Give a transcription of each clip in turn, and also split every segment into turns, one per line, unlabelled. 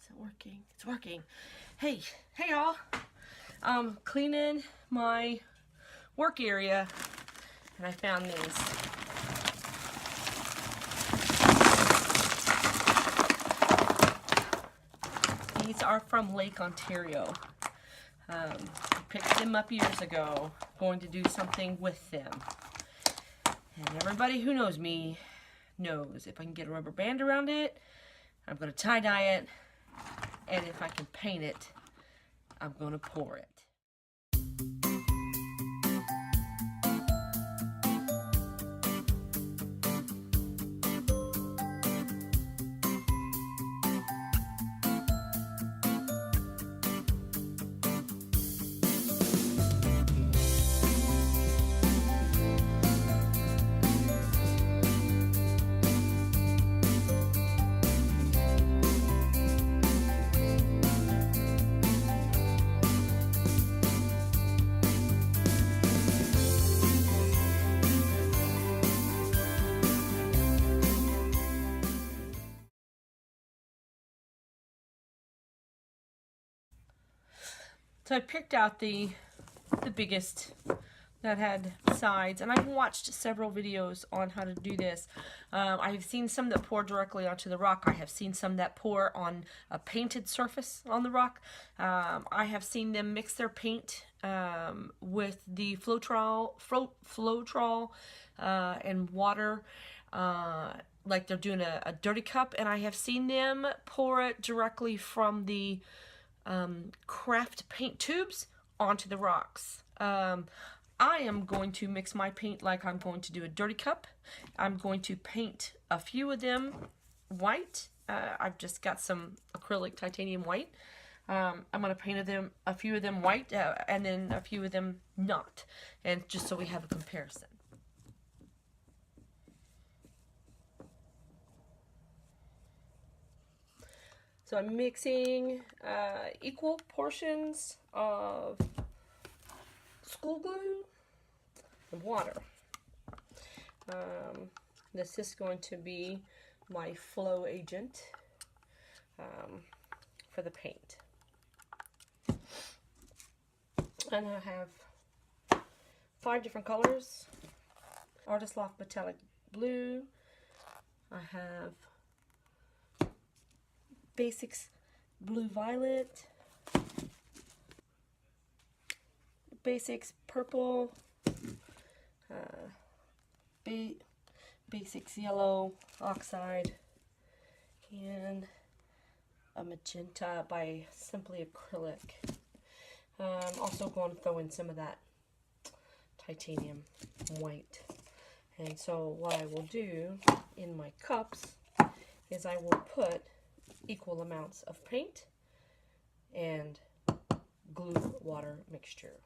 Is it working? It's working. Hey y'all. Cleaning my work area and I found these. These are from Lake Ontario. I picked them up years ago, going to do something with them. And everybody who knows me knows if I can get a rubber band around it, I'm going to tie-dye it, and if I can paint it, I'm going to pour it. So I picked out the biggest that had sides, and I've watched several videos on how to do this. I've seen some that pour directly onto the rock. I have seen some that pour on a painted surface on the rock. I have seen them mix their paint with the Floetrol and water, like they're doing a dirty cup, and I have seen them pour it directly from the craft paint tubes onto the rocks. I am going to mix my paint like I'm going to do a dirty cup. I'm going to paint a few of them white. I've just got some acrylic titanium white. I'm going to paint a few of them white and then a few of them not, and just so we have a comparison. So I'm mixing equal portions of school glue and water. This is going to be my flow agent for the paint. And I have 5 different colors. Artist Loft Metallic Blue. I have Basics Blue Violet, Basics Purple, Basics Yellow, Oxide, and a Magenta by Simply Acrylic. Also going to throw in some of that titanium white. And so what I will do in my cups is I will put equal amounts of paint and glue water mixture.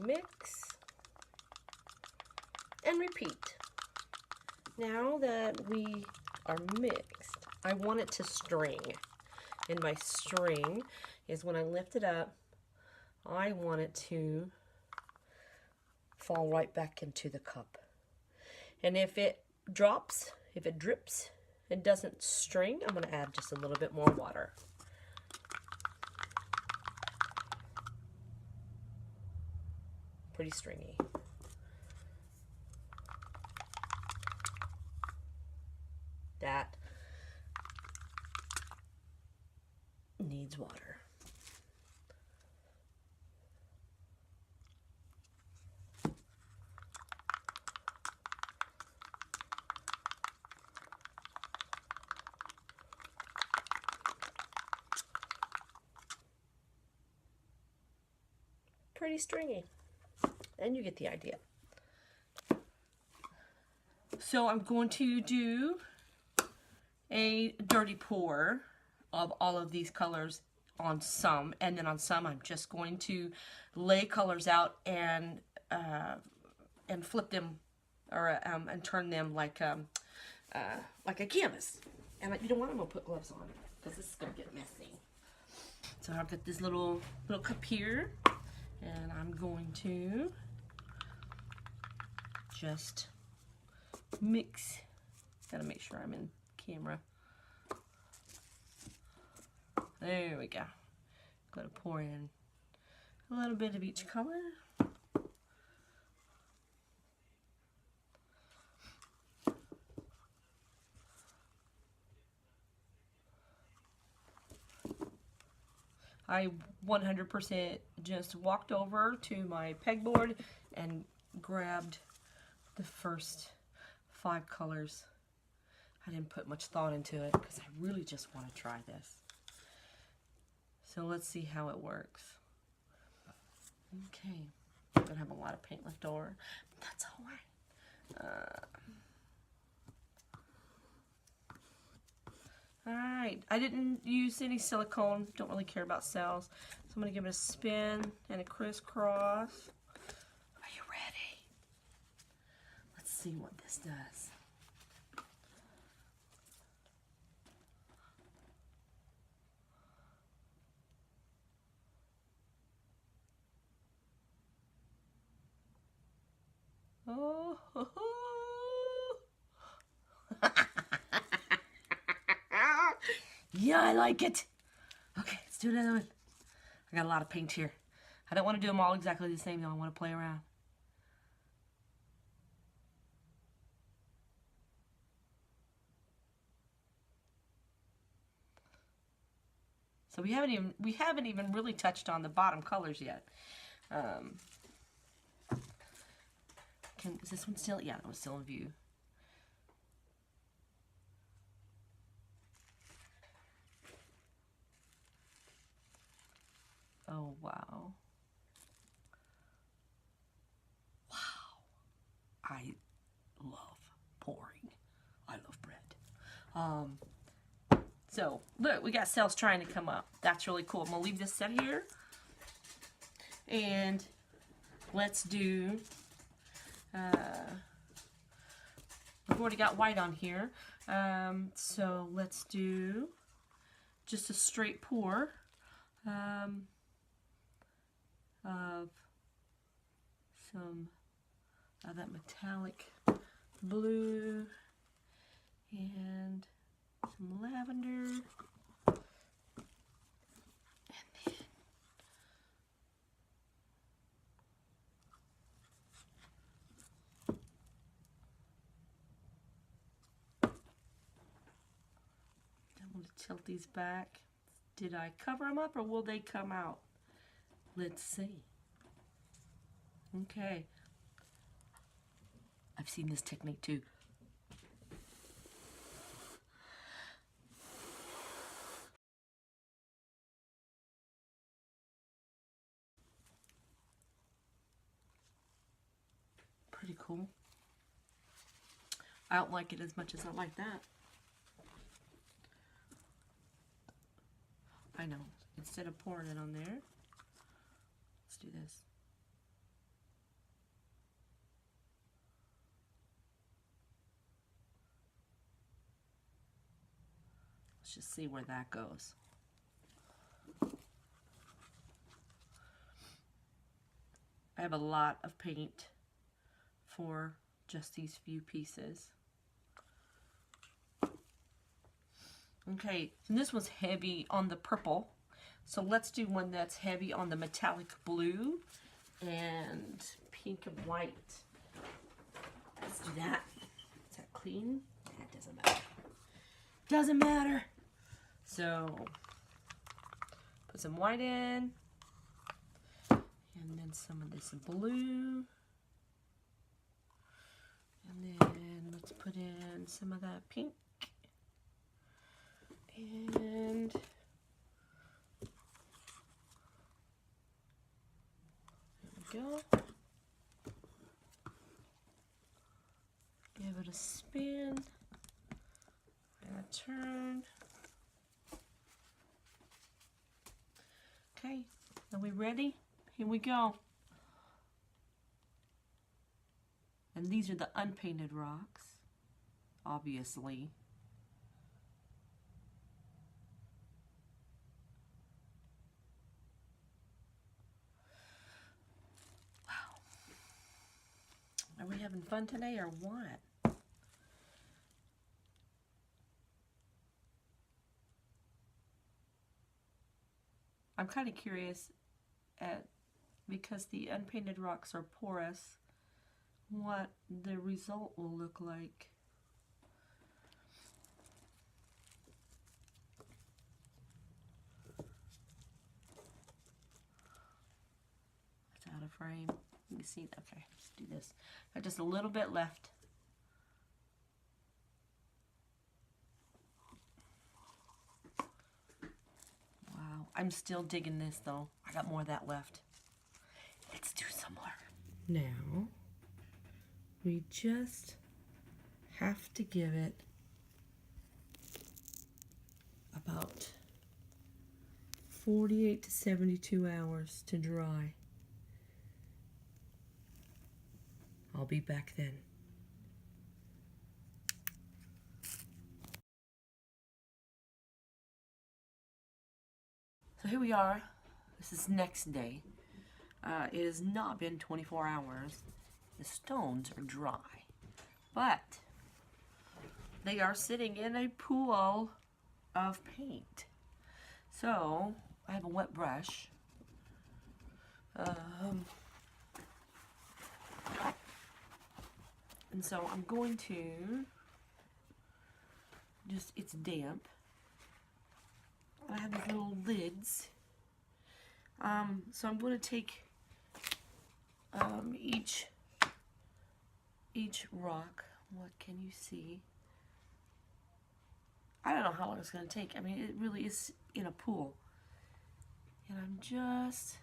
Mix and repeat. Now that we are mixed, I want it to string, and my string is when I lift it up, I want it to fall right back into the cup. And if it drops, if it drips, it doesn't string, I'm going to add just a little bit more water. Pretty stringy. That needs water. Pretty stringy. And you get the idea. So I'm going to do a dirty pour of all of these colors on some, and then on some I'm just going to lay colors out and and flip them, or and turn them like a canvas. And you don't want to put gloves on because this is gonna get messy. So I've got this little cup here, and I'm going to just mix. Gotta make sure I'm in camera. There we go. Gotta pour in a little bit of each color. I 100% just walked over to my pegboard and grabbed the first 5 colors. I didn't put much thought into it because I really just want to try this. So let's see how it works. Okay, I'm gonna have a lot of paint left over, but that's all right. Alright, I didn't use any silicone, don't really care about cells, so I'm going to give it a spin and a crisscross. Are you ready? Let's see what this does. Oh, ho, ho. Yeah, I like it. Okay, let's do another one. I got a lot of paint here. I don't want to do them all exactly the same though. I want to play around. So we haven't even really touched on the bottom colors yet. Is this one still? Yeah, that one's still in view. Oh, wow. Wow. I love pouring. I love bread. So, look, we got cells trying to come up. That's really cool. I'm going to leave this set here. And let's do, we've already got white on here. So let's do just a straight pour. Of some of that metallic blue and some lavender, and then I'm going to tilt these back. Did I cover them up or will they come out? Let's see. Okay. I've seen this technique too. Pretty cool. I don't like it as much as I like that. I know. Instead of pouring it on there, let's do this. Let's just see where that goes. I have a lot of paint for just these few pieces. Okay, and this one's heavy on the purple. So let's do one that's heavy on the metallic blue and pink and white. Let's do that. Is that clean? It doesn't matter. Doesn't matter. So put some white in. And then some of this blue. And then let's put in some of that pink. And there we go. Give it a spin and a turn. Okay, are we ready? Here we go. And these are the unpainted rocks, obviously. Wow. Are we having fun today or what? I'm kind of curious because the unpainted rocks are porous, what the result will look like. It's out of frame. Let me see. Okay, let's do this. Got just a little bit left. Wow, I'm still digging this though. I got more of that left. Let's do some more. Now, we just have to give it about 48 to 72 hours to dry. I'll be back then. So here we are. This is next day. It has not been 24 hours. The stones are dry, but they are sitting in a pool of paint. So I have a wet brush. And so I'm going to just, it's damp. I have these little lids. So I'm going to take each rock. What can you see? I don't know how long it's going to take. I mean, it really is in a pool. And I'm just,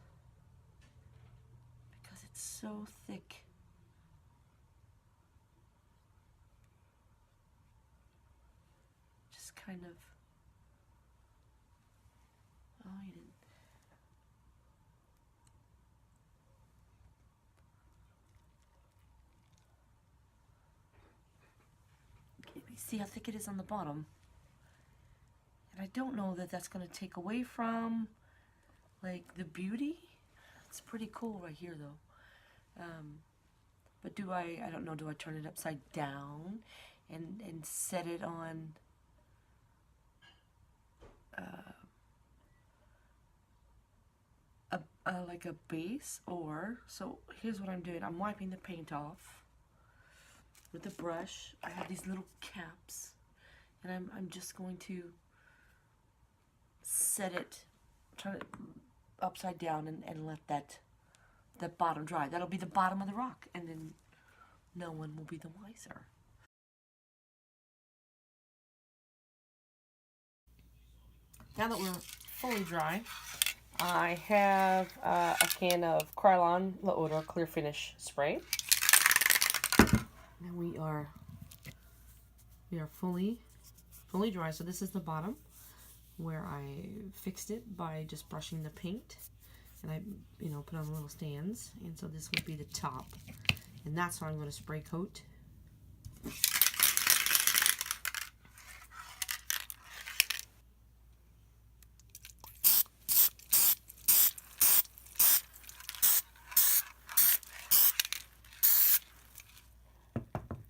because it's so thick, just kind of, oh, you didn't. See how thick it is on the bottom. And I don't know that that's going to take away from, like, the beauty. It's pretty cool right here, though. But do I don't know, do I turn it upside down and set it on like a base? Or, so here's what I'm doing. I'm wiping the paint off with the brush. I have these little caps, and I'm just going to set it, turn it upside down and let that bottom dry. That'll be the bottom of the rock, and then no one will be the wiser. Now that we're fully dry, I have a can of Krylon La Odor Clear Finish Spray. And we are fully dry. So this is the bottom where I fixed it by just brushing the paint, and I put on little stands, and so this would be the top, and that's what I'm going to spray coat.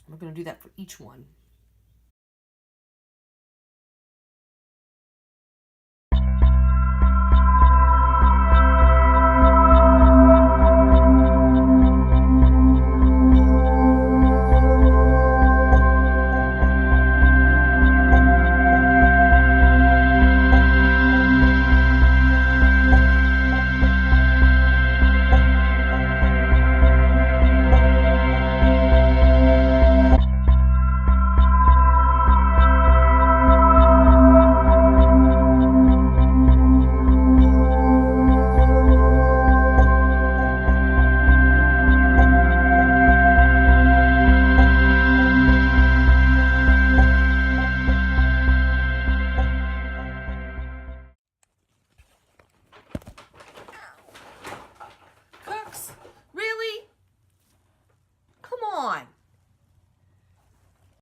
I'm going to do that for each one.